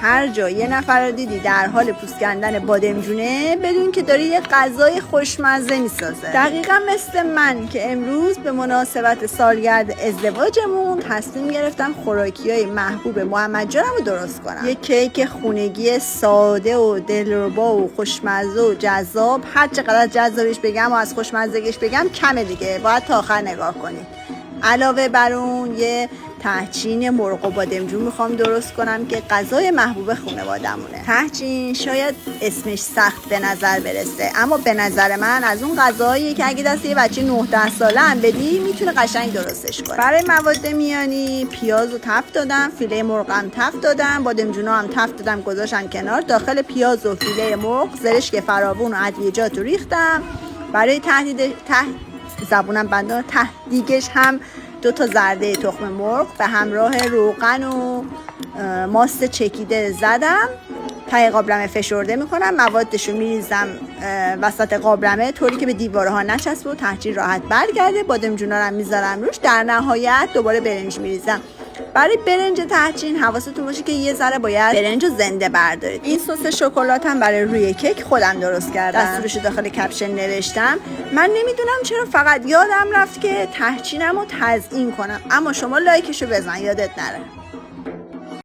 هر جا یه نفر رو دیدی در حال پوست کندن بادمجونه، بدون که داری یه غذای خوشمزه میسازه. دقیقا مثل من که امروز به مناسبت سالگرد ازدواجمون تصمیم گرفتم خوراکیای محبوب محمد جانم رو درست کنم. یه کیک خونگی ساده و دلربا و خوشمزه و جذاب. هر چقدر جذابش بگم و از خوشمزگیش بگم کمه دیگه، باید تا آخر نگاه کنید. علاوه بر اون یه تهچین مرغ و بادمجون میخوام درست کنم که غذای محبوب خانواده‌مونه. تهچین شاید اسمش سخت به نظر برسه، اما به نظر من از اون غذاییه که اگه دست یه بچه 9-10 ساله هم بدی میتونه قشنگ درستش کنه. برای مواد میانی پیاز رو تفت دادم، فیله مرغ هم تفت دادم، بادمجونا هم تفت دادم گذاشتم کنار. داخل پیاز و فیله مرغ زرشک فراوون و ادویجات رو ریختم. برای تهدیگش هم 2 تا زرده تخم مرغ به همراه روغن و ماست چکیده زدم. ته قابلمه فشرده میکنم، موادشو میریزم وسط قابلمه طوری که به دیوارها نچسبه و تهچین راحت برگرده. بادمجونا رو میذارم روش. در نهایت دوباره برنج میریزم. برای برنج تهچین حواستون باشه که یه ذره باید برنج رو زنده بردارید. این سس شکلات هم برای روی کیک خودم درست کردم. دستورش داخل کپشن نوشتم. من نمیدونم چرا فقط یادم رفت که تهچینم رو تزیین کنم، اما شما لایکشو بزن یادت نره.